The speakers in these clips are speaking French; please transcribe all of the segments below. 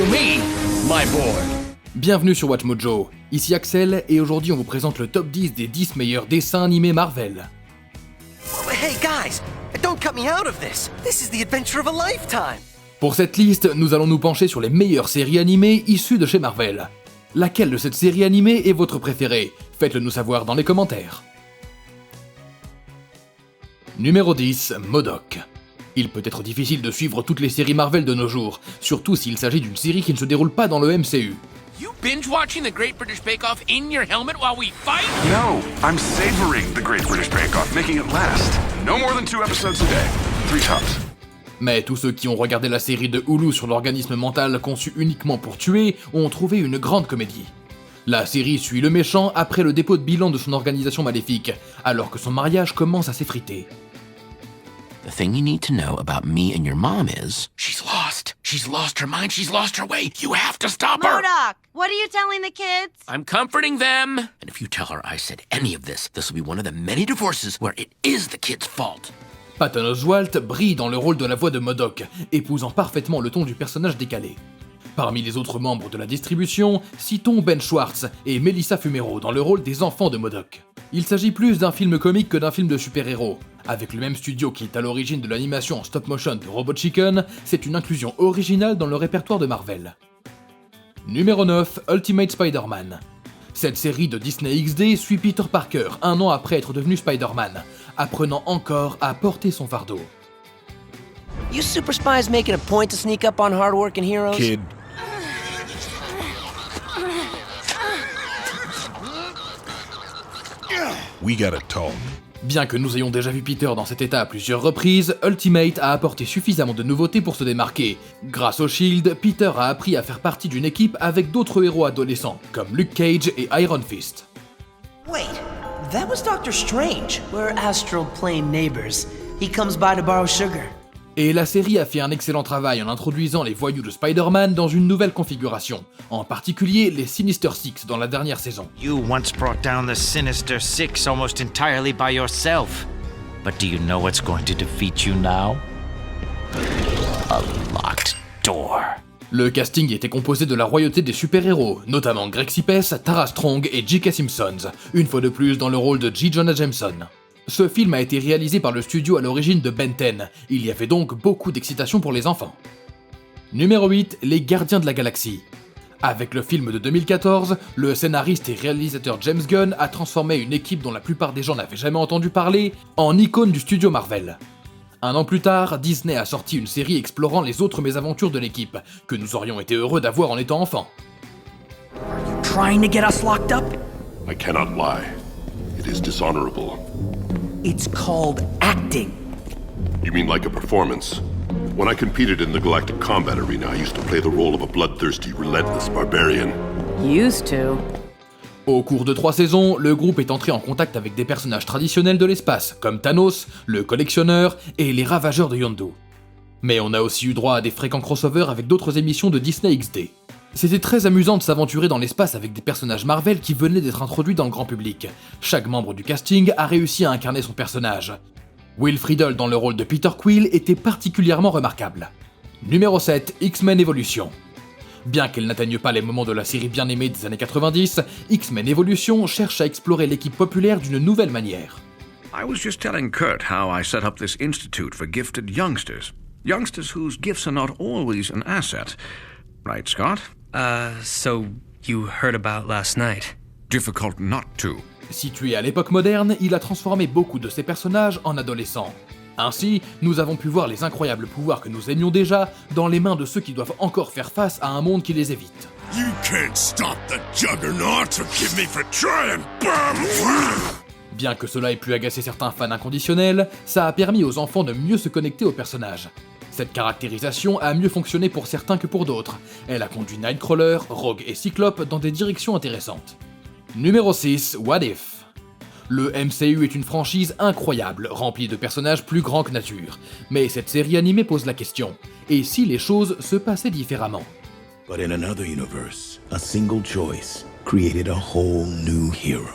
to me, my boy. Bienvenue sur WatchMojo, ici Axel et aujourd'hui on vous présente le top 10 des 10 meilleurs dessins animés Marvel. Hey guys, don't cut me out of this. This is the adventure of a lifetime. Pour cette liste, nous allons nous pencher sur les meilleures séries animées issues de chez Marvel. Laquelle de cette série animée est votre préférée? Faites-le nous savoir dans les commentaires. Numéro 10, MODOK. Il peut être difficile de suivre toutes les séries Marvel de nos jours, surtout s'il s'agit d'une série qui ne se déroule pas dans le MCU. You binge watching the Great British Bake Off in your helmet while we fight? No, I'm savoring the Great British Bake Off, making it last. No more than 2 episodes a day. 3 tops. Mais tous ceux qui ont regardé la série de Hulu sur l'organisme mental conçu uniquement pour tuer ont trouvé une grande comédie. La série suit le méchant après le dépôt de bilan de son organisation maléfique, alors que son mariage commence à s'effriter. The thing you need to know about me and your mom is... She's lost. She's lost her mind. She's lost her way. You have to stop her. MODOK, what are you telling the kids? I'm comforting them. And if you tell her I said any of this, this will be one of the many divorces where it is the kid's fault. Patton Oswalt brille dans le rôle de la voix de MODOK, épousant parfaitement le ton du personnage décalé. Parmi les autres membres de la distribution, citons Ben Schwartz et Melissa Fumero dans le rôle des enfants de MODOK. Il s'agit plus d'un film comique que d'un film de super-héros. Avec le même studio qui est à l'origine de l'animation en stop-motion de Robot Chicken, c'est une inclusion originale dans le répertoire de Marvel. Numéro 9, Ultimate Spider-Man. Cette série de Disney XD suit Peter Parker un an après être devenu Spider-Man, apprenant encore à porter son fardeau. You super spies making a point to sneak up on hardworking heroes? Kid. We gotta talk. Bien que nous ayons déjà vu Peter dans cet état à plusieurs reprises, Ultimate a apporté suffisamment de nouveautés pour se démarquer. Grâce au Shield, Peter a appris à faire partie d'une équipe avec d'autres héros adolescents, comme Luke Cage et Iron Fist. Wait, that was Doctor Strange. We're astral plane neighbors. He comes by to borrow sugar. Et la série a fait un excellent travail en introduisant les voyous de Spider-Man dans une nouvelle configuration, en particulier les Sinister Six dans la dernière saison. You once brought down the Sinister Six almost entirely by yourself. But do you know what's going to defeat you now? A locked door. Le casting était composé de la royauté des super-héros, notamment Greg Cipes, Tara Strong et J.K. Simpson, une fois de plus dans le rôle de J. Jonah Jameson. Ce film a été réalisé par le studio à l'origine de Ben 10, il y avait donc beaucoup d'excitation pour les enfants. Numéro 8, Les Gardiens de la Galaxie. Avec le film de 2014, le scénariste et réalisateur James Gunn a transformé une équipe dont la plupart des gens n'avaient jamais entendu parler en icône du studio Marvel. Un an plus tard, Disney a sorti une série explorant les autres mésaventures de l'équipe, que nous aurions été heureux d'avoir en étant enfants. Trying to get us locked up? I cannot lie. It is dishonorable. It's called acting. You mean like a performance? When I competed in the Galactic Combat Arena, I used to play the role of a bloodthirsty, relentless barbarian. Used to. Au cours de 3 saisons, le groupe est entré en contact avec des personnages traditionnels de l'espace, comme Thanos, le collectionneur et les ravageurs de Yondu. Mais on a aussi eu droit à des fréquents crossovers avec d'autres émissions de Disney XD. C'était très amusant de s'aventurer dans l'espace avec des personnages Marvel qui venaient d'être introduits dans le grand public. Chaque membre du casting a réussi à incarner son personnage. Will Friedle dans le rôle de Peter Quill était particulièrement remarquable. Numéro 7, X-Men Evolution. Bien qu'elle n'atteigne pas les moments de la série bien aimée des années 90, X-Men Evolution cherche à explorer l'équipe populaire d'une nouvelle manière. I was just telling Kurt how I set up this institute for gifted youngsters. Youngsters whose gifts are not always an asset. Right, Scott? So you heard about last night? Difficult not to. Situé à l'époque moderne, il a transformé beaucoup de ses personnages en adolescents. Ainsi, nous avons pu voir les incroyables pouvoirs que nous aimions déjà dans les mains de ceux qui doivent encore faire face à un monde qui les évite. You can't stop the Juggernaut, forgive me for trying. Bien que cela ait pu agacer certains fans inconditionnels, ça a permis aux enfants de mieux se connecter aux personnages. Cette caractérisation a mieux fonctionné pour certains que pour d'autres. Elle a conduit Nightcrawler, Rogue et Cyclope dans des directions intéressantes. Numéro 6, What If. Le MCU est une franchise incroyable, remplie de personnages plus grands que nature. Mais cette série animée pose la question, et si les choses se passaient différemment? But in another universe, a single choice created a whole new hero.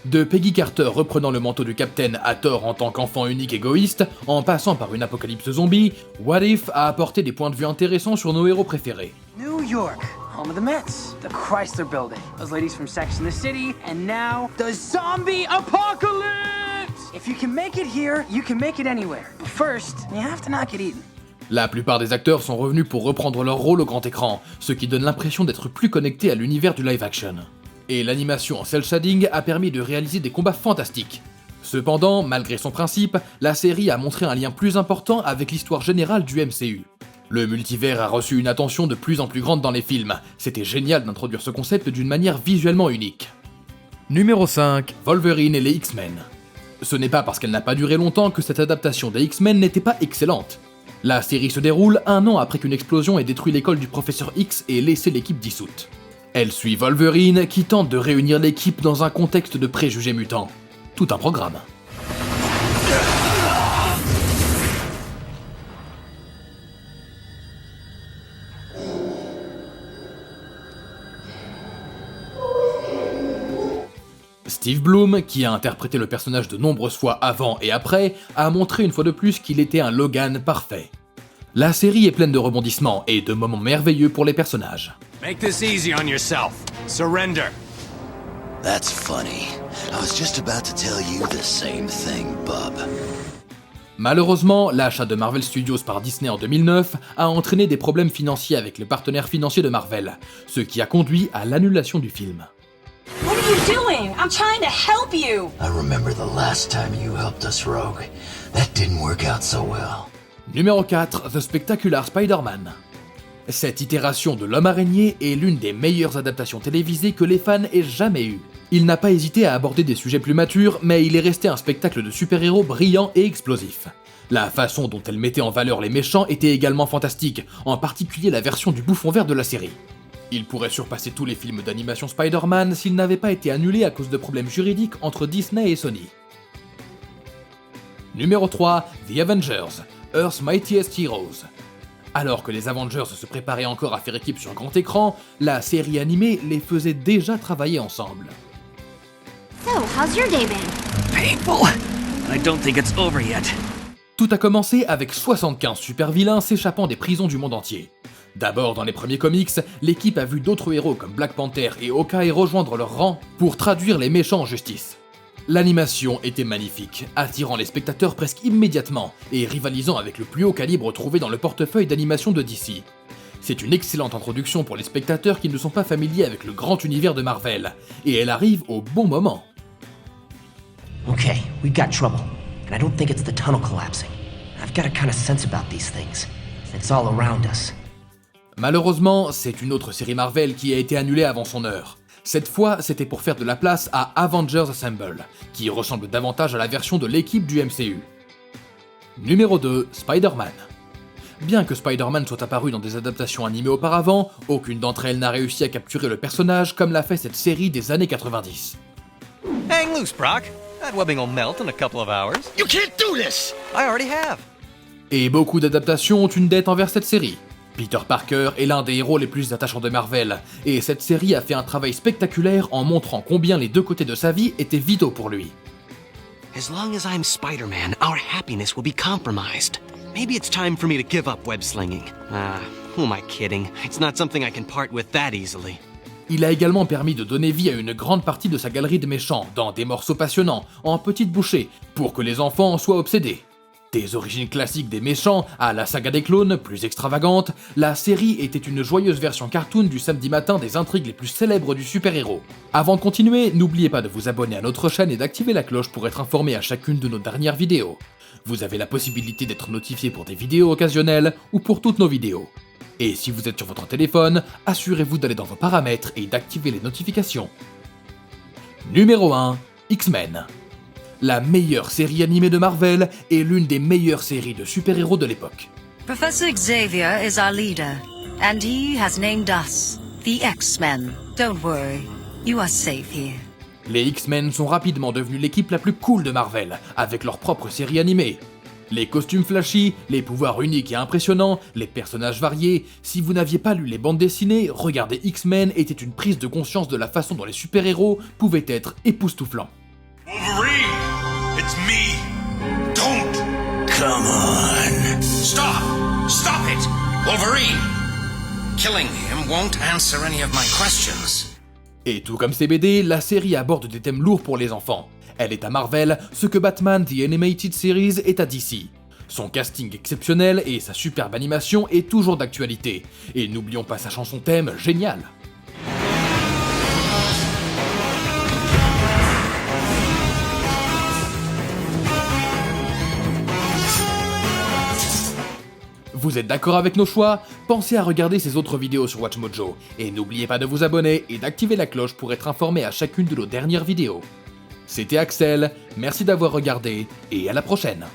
De Peggy Carter reprenant le manteau du Capitaine à tort en tant qu'enfant unique égoïste, en passant par une apocalypse zombie, What If a apporté des points de vue intéressants sur nos héros préférés. New York, home of the Mets, the Chrysler Building, those ladies from Sex and the City, and now the zombie apocalypse! If you can make it here, you can make it anywhere. But first, you have to not get eaten. La plupart des acteurs sont revenus pour reprendre leur rôle au grand écran, ce qui donne l'impression d'être plus connectés à l'univers du live-action. Et l'animation en cel shading a permis de réaliser des combats fantastiques. Cependant, malgré son principe, la série a montré un lien plus important avec l'histoire générale du MCU. Le multivers a reçu une attention de plus en plus grande dans les films, c'était génial d'introduire ce concept d'une manière visuellement unique. Numéro 5, Wolverine et les X-Men. Ce n'est pas parce qu'elle n'a pas duré longtemps que cette adaptation des X-Men n'était pas excellente. La série se déroule un an après qu'une explosion ait détruit l'école du professeur X et laissé l'équipe dissoute. Elle suit Wolverine qui tente de réunir l'équipe dans un contexte de préjugés mutants. Tout un programme. Steve Blum, qui a interprété le personnage de nombreuses fois avant et après, a montré une fois de plus qu'il était un Logan parfait. La série est pleine de rebondissements et de moments merveilleux pour les personnages. Make this easy on yourself. Surrender. That's funny. I was just about to tell you the same thing, bub. Malheureusement, l'achat de Marvel Studios par Disney en 2009 a entraîné des problèmes financiers avec les partenaires financiers de Marvel, ce qui a conduit à l'annulation du film. What are you doing? I'm trying to help you. I remember the last time you helped us, Rogue. That didn't work out so well. Numéro 4, The Spectacular Spider-Man. Cette itération de l'homme araignée est l'une des meilleures adaptations télévisées que les fans aient jamais eues. Il n'a pas hésité à aborder des sujets plus matures, mais il est resté un spectacle de super-héros brillant et explosif. La façon dont elle mettait en valeur les méchants était également fantastique, en particulier la version du bouffon vert de la série. Il pourrait surpasser tous les films d'animation Spider-Man s'il n'avait pas été annulé à cause de problèmes juridiques entre Disney et Sony. Numéro 3, The Avengers, Earth's Mightiest Heroes. Alors que les Avengers se préparaient encore à faire équipe sur grand écran, la série animée les faisait déjà travailler ensemble. So, how's your day been? Painful. I don't think it's over yet. Tout a commencé avec 75 super-vilains s'échappant des prisons du monde entier. D'abord dans les premiers comics, l'équipe a vu d'autres héros comme Black Panther et Hawkeye rejoindre leur rang pour traduire les méchants en justice. L'animation était magnifique, attirant les spectateurs presque immédiatement et rivalisant avec le plus haut calibre trouvé dans le portefeuille d'animation de DC. C'est une excellente introduction pour les spectateurs qui ne sont pas familiers avec le grand univers de Marvel, et elle arrive au bon moment. Okay, we've got trouble, and I don't think it's the tunnel collapsing. I've got a kind of sense about these things. It's all around us. Malheureusement, c'est une autre série Marvel qui a été annulée avant son heure. Cette fois, c'était pour faire de la place à Avengers Assemble, qui ressemble davantage à la version de l'équipe du MCU. Numéro 2, Spider-Man. Bien que Spider-Man soit apparu dans des adaptations animées auparavant, aucune d'entre elles n'a réussi à capturer le personnage comme l'a fait cette série des années 90. Hang loose, Brock. That webbing will melt in a couple of hours. You can't do this! I already have. Et beaucoup d'adaptations ont une dette envers cette série. Peter Parker est l'un des héros les plus attachants de Marvel, et cette série a fait un travail spectaculaire en montrant combien les deux côtés de sa vie étaient vitaux pour lui. As long as I'm Spider-Man, our happiness will be compromised. Maybe it's time for me to give up web slinging. Who am I kidding? It's not something I can part with that easily. Il a également permis de donner vie à une grande partie de sa galerie de méchants, dans des morceaux passionnants, en petites bouchées, pour que les enfants en soient obsédés. Des origines classiques des méchants à la saga des clones, plus extravagante, la série était une joyeuse version cartoon du samedi matin des intrigues les plus célèbres du super-héros. Avant de continuer, n'oubliez pas de vous abonner à notre chaîne et d'activer la cloche pour être informé à chacune de nos dernières vidéos. Vous avez la possibilité d'être notifié pour des vidéos occasionnelles ou pour toutes nos vidéos. Et si vous êtes sur votre téléphone, assurez-vous d'aller dans vos paramètres et d'activer les notifications. Numéro 1, X-Men. La meilleure série animée de Marvel et l'une des meilleures séries de super-héros de l'époque. Professor Xavier is our leader, and he has named us, the X-Men. Don't worry, you are safe here. Les X-Men sont rapidement devenus l'équipe la plus cool de Marvel, avec leur propre série animée. Les costumes flashy, les pouvoirs uniques et impressionnants, les personnages variés, si vous n'aviez pas lu les bandes dessinées, regarder X-Men était une prise de conscience de la façon dont les super-héros pouvaient être époustouflants. Wolverine! It's me! Don't! Come on! Stop! Stop it! Wolverine! Killing him won't answer any of my questions. Et tout comme ces BD, la série aborde des thèmes lourds pour les enfants. Elle est à Marvel ce que Batman The Animated Series est à DC. Son casting exceptionnel et sa superbe animation est toujours d'actualité. Et n'oublions pas sa chanson thème géniale. Vous êtes d'accord avec nos choix? Pensez à regarder ces autres vidéos sur WatchMojo. Et n'oubliez pas de vous abonner et d'activer la cloche pour être informé à chacune de nos dernières vidéos. C'était Axel, merci d'avoir regardé et à la prochaine.